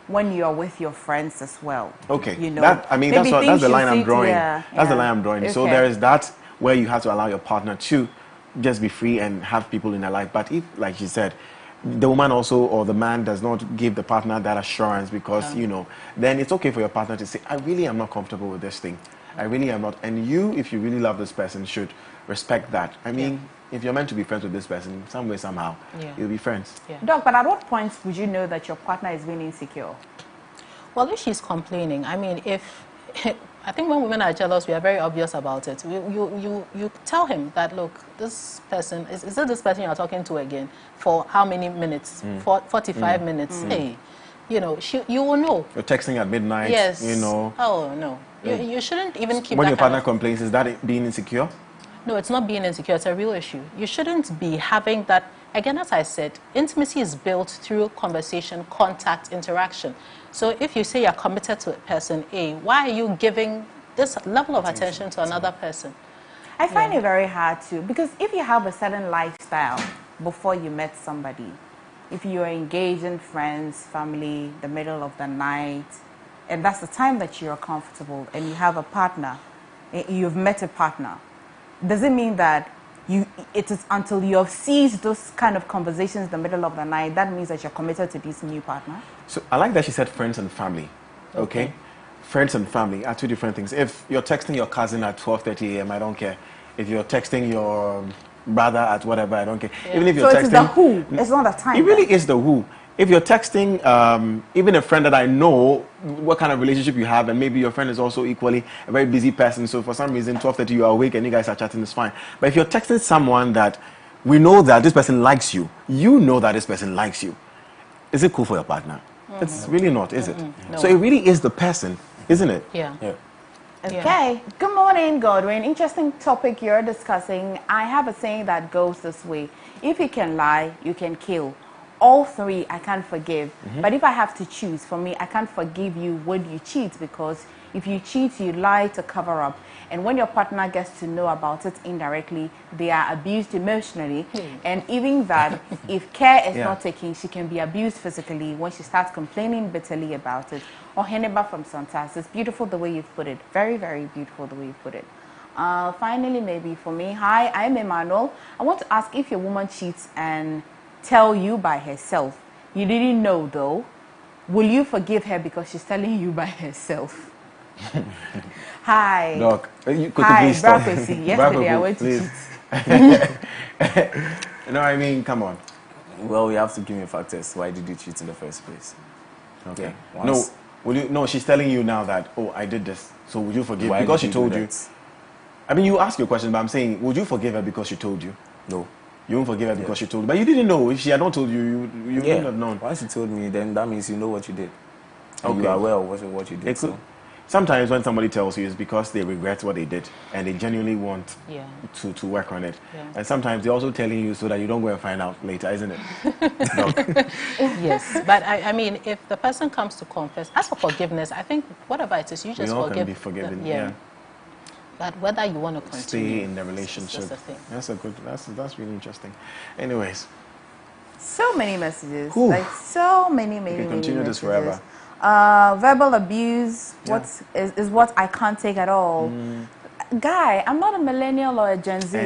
D: when you're with your friends as well.
A: Okay,
D: You know,
A: that's
D: maybe
A: the
D: things
A: line
D: you
A: I'm
D: see-
A: drawing.
D: yeah,
A: That's the
D: yeah.
A: line I'm drawing. So
D: Okay.
A: there is that where you have to allow your partner to just be free and have people in their life. But if, like you said, the woman also or the man does not give the partner that assurance because, you know, then it's okay for your partner to say, I really am not comfortable with this thing. I really am not. And you, if you really love this person, should respect that. I mean, if you're meant to be friends with this person, some way, somehow, you'll be friends.
B: Yeah.
D: Doc, but at what point would you know that your partner is being insecure?
B: Well, if she's complaining, I mean, if I think when women are jealous, we are very obvious about it. You tell him that, look, this person is it this person you're talking to again for how many minutes? 45 minutes. Hey, you know, you will know.
A: You're texting at midnight,
B: Yes.
A: you know.
B: Oh no, you shouldn't even keep.
A: When
B: that
A: your
B: kind
A: partner
B: of-
A: complains, is that being insecure?
B: No, it's not being insecure. It's a real issue. You shouldn't be having that. Again, as I said, intimacy is built through conversation, contact, interaction. So if you say you're committed to a person A, why are you giving this level of attention to another person?
D: I find it very hard to, because if you have a certain lifestyle before you met somebody, if you are engaged in friends, family, the middle of the night, and that's the time that you're comfortable and you have a partner, you've met a partner, does it mean that it is until you have ceased those kind of conversations in the middle of the night, that means that you're committed to this new partner?
A: So I like that she said friends and family. Okay? Friends and family are two different things. If you're texting your cousin at 12:30 a.m., I don't care. If you're texting your brother at whatever, I don't care. Even if
D: So
A: you're
D: it
A: texting,
D: is the who, it's not the time.
A: it really is the who. If you're texting even a friend that I know what kind of relationship you have, and maybe your friend is also equally a very busy person, so for some reason 12:30 you are awake and you guys are chatting, it's fine. But if you're texting someone that we know that this person likes you, you know that this person likes you, is it cool for your partner? It's really not, is it?
B: No.
A: So it really is the person, isn't it?
B: Yeah.
C: Yeah.
D: Okay. Good morning, Godwin. Interesting topic you're discussing. I have a saying that goes this way. If you can lie, you can kill. All three I can't forgive. But if I have to choose, for me, I can't forgive you when you cheat, because if you cheat, you lie to cover up. And when your partner gets to know about it indirectly, they are abused emotionally. And even that, if care is not taken, she can be abused physically when she starts complaining bitterly about it. Or Heneba from Santas. It's beautiful the way you've put it. Very, very beautiful the way you've put it. Finally, maybe for me, hi, I'm Emmanuel. I want to ask, if your woman cheats and tell you by herself, you didn't know though, will you forgive her because she's telling you by herself? Hi.
A: Doc, you could
D: Hi,
A: please stop.
D: Brakwesi. Yesterday I went to
A: please.
D: cheat.
A: No, I mean, come on.
C: Well, you have to give me factors. Why did you cheat in the first place?
A: Okay.
C: Yeah,
A: No,
C: once-
A: will you? No, she's telling you now that, oh, I did this. So would you forgive?
C: Why
A: Because
C: did
A: she told
C: do
A: you.
C: that?
A: I mean, you ask your question, but I'm saying, would you forgive her because she told you?
C: No.
A: You won't forgive her because she told you. But you didn't know. If she had not told you, you
C: Yeah.
A: wouldn't have known.
C: Once you told me, then that means you know what you did. And
A: Okay.
C: you are aware of what you did.
A: It could, sometimes when somebody tells you, it's because they regret what they did and they genuinely want
B: Yeah.
A: to work on it.
B: Yeah.
A: And sometimes they're also telling you so that you don't go and find out later, isn't it? Doc.
B: Yes, but I mean, if the person comes to confess, ask for forgiveness. I think whatever it is, you
A: We
B: just
A: all
B: forgive.
A: can be forgiven.
B: them.
A: Yeah.
B: But whether you want to continue,
A: Stay in the
B: is
A: relationship.
B: just a thing.
A: That's a good. That's really interesting. Anyways,
D: So many messages.
A: Whew.
D: Like so many,
A: we
D: many,
A: can
D: many
A: continue this
D: messages.
A: forever.
D: Verbal abuse
A: Yeah.
D: is what I can't take at all. Guy, I'm not a millennial or a Gen Z.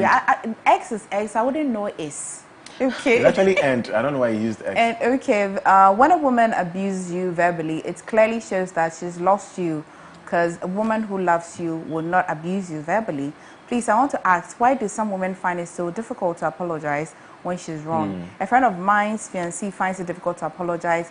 D: X is X. I wouldn't know is. Okay.
A: It's actually end. I don't know why you used X.
D: And okay, when a woman abuses you verbally, it clearly shows that she's lost you, because a woman who loves you will not abuse you verbally. Please, I want to ask, why do some women find it so difficult to apologize when she's wrong? A friend of mine's fiancé finds it difficult to apologize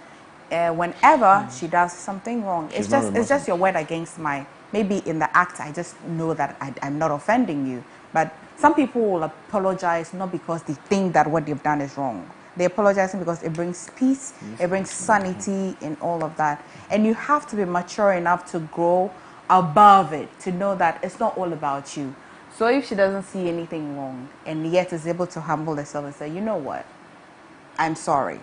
D: whenever she does something wrong. It's just your word against mine. Maybe in the act, I just know that I'm not offending you, but some people will apologize not because they think that what they've done is wrong. They're apologizing because it brings peace, it brings sanity in all of that. And you have to be mature enough to grow above it, to know that it's not all about you. So if she doesn't see anything wrong and yet is able to humble herself and say, you know what, I'm sorry.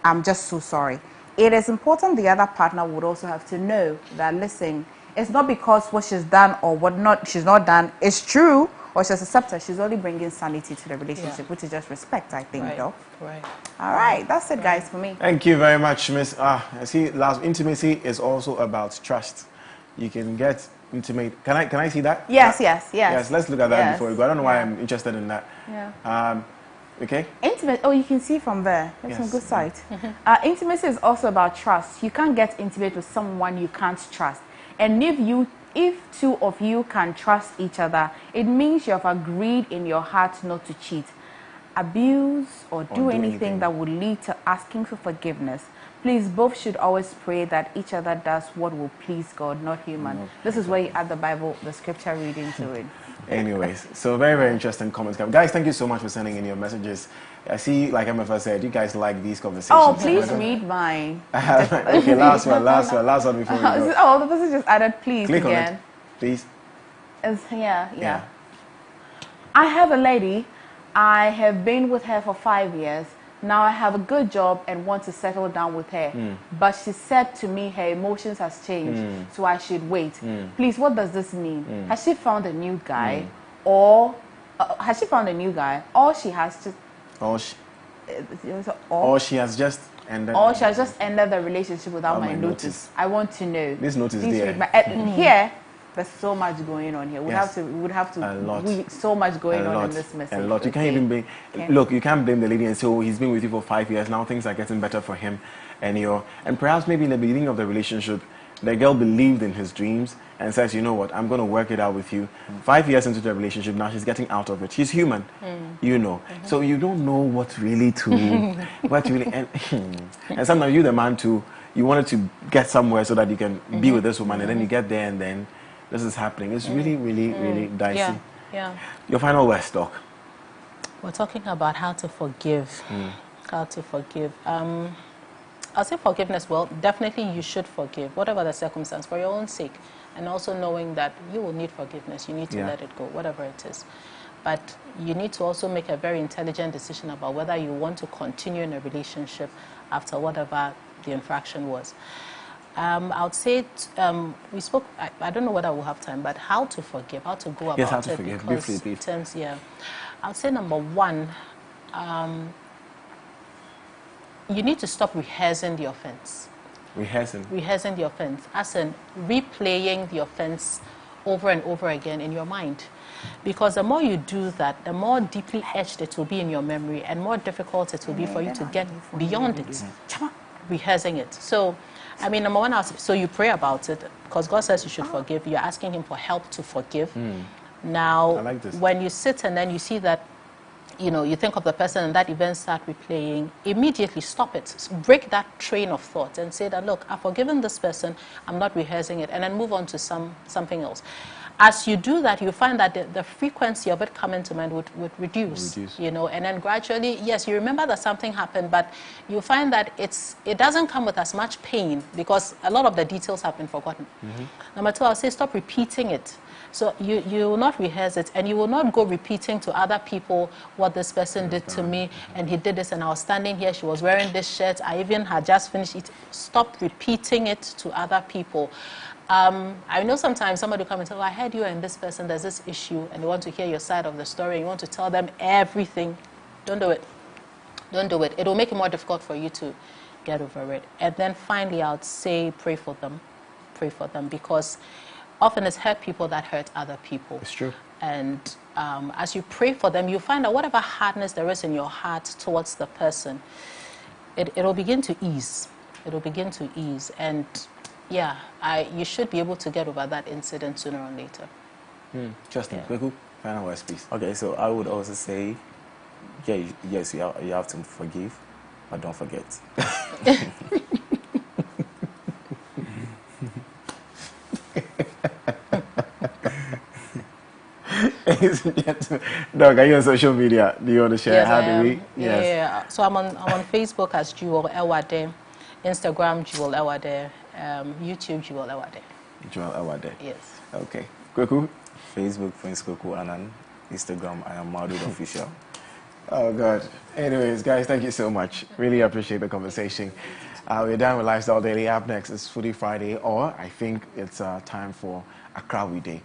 D: I'm just so sorry. It is important the other partner would also have to know that, listen, it's not because what she's done or what she's not done is true, or she's accepted. She's only bringing sanity to the relationship, which is just respect, I think, though.
B: Right.
D: All right, that's it, guys, for me.
A: Thank you very much, Miss. I see. Last, intimacy is also about trust. You can get intimate. Can I see that?
D: Yes.
A: Yes. Let's look at that before we go. I don't know why I'm interested in that.
D: Yeah.
A: Okay.
D: Intimate. Oh, you can see from there. That's some good sight. Intimacy is also about trust. You can't get intimate with someone you can't trust. And if two of you can trust each other, it means you have agreed in your heart not to cheat, abuse, or do anything that would lead to asking for forgiveness. Please, both should always pray that each other does what will please God, not human. This is where you add the Bible, the scripture reading to it.
A: Anyways, so very, very interesting comments. Guys, thank you so much for sending in your messages. I see, like MFA said, you guys like these conversations.
D: Oh, please read mine.
A: Okay, last one before we go.
D: Oh, the person just added please
A: Click
D: again.
A: on it, please.
D: Yeah. I have a lady. I have been with her for 5 years. Now I have a good job and want to settle down with her. But she said to me her emotions has changed, so I should wait. Please, what does this mean? Has she found a new guy, or she has just...
A: Or she has just ended.
D: Or she has just ended the relationship without my notice. I want to know.
A: This notice
D: Please
A: there.
D: Here, there's so much going on here. We would have to.
A: A lot.
D: So much going on in this message.
A: A lot. You can't even blame. Look, you can't blame the lady and say, "Oh, he's been with you for 5 years. Now things are getting better for him," and perhaps maybe in the beginning of the relationship, the girl believed in his dreams and says, "You know what? I'm going to work it out with you." 5 years into the relationship, now she's getting out of it. She's human, So you don't know what really, and sometimes you, the man too, you wanted to get somewhere so that you can be with this woman, and then you get there and then this is happening. It's really, really, really dicey.
B: Yeah.
A: Your final words, Doc.
B: We're talking about how to forgive. How to forgive. I'll say forgiveness. Well, definitely you should forgive, whatever the circumstance, for your own sake. And also knowing that you will need forgiveness. You need to let it go, whatever it is. But you need to also make a very intelligent decision about whether you want to continue in a relationship after whatever the infraction was. I would say we spoke. I don't know whether we'll have time, but how to forgive, how to go about it.
A: Yes, how to forgive. Briefly, please.
B: I would say number one, you need to stop rehearsing the offense. Rehearsing the offense, as in replaying the offense over and over again in your mind. Because the more you do that, the more deeply etched it will be in your memory, and more difficult it will be for you to get beyond it. Rehearsing it. So, I mean, number one, so you pray about it, because God says you should forgive. You're asking Him for help to forgive. Now, when you sit and then you see that, you think of the person and that event start replaying, immediately stop it. Break that train of thought and say that, look, I've forgiven this person, I'm not rehearsing it, and then move on to something else. As you do that, you find that the frequency of it coming to mind would reduce, and then gradually, yes, you remember that something happened, but you find that it doesn't come with as much pain because a lot of the details have been forgotten. Number two, I'll say stop repeating it. So you will not rehearse it, and you will not go repeating to other people what this person did to me, and he did this, and I was standing here, she was wearing this shirt, I even had just finished it. Stop repeating it to other people. I know sometimes somebody will come and say, I heard you and this person, there's this issue, and you want to hear your side of the story, and you want to tell them everything. Don't do it. Don't do it. It will make it more difficult for you to get over it. And then finally, I would say pray for them. Pray for them, because often it's hurt people that hurt other people.
A: It's true.
B: And as you pray for them, you find that whatever hardness there is in your heart towards the person, it'll begin to ease. It'll begin to ease. And yeah, you should be able to get over that incident sooner or later.
A: Justin, Kweku, final words, please.
C: Okay, so I would also say, yeah, yes, you have to forgive, but don't forget.
A: Doug, are you on social media? Do you want to share?
B: Yes,
A: How
B: I
A: do
B: am.
A: we? Yes.
B: Yeah. So I'm on Facebook as Jewel Ewade, Instagram Jewel Ewade, YouTube Jewel Ewade.
A: Joel Awade.
B: Yes.
A: Okay. Kweku?
C: Facebook, Prince Kweku Anan. Instagram, I am Madud Official.
A: Oh, God. Anyways, guys, thank you so much. Really appreciate the conversation. We're done with Lifestyle Daily. Up next is Foodie Friday, or I think it's time for Accra We Day.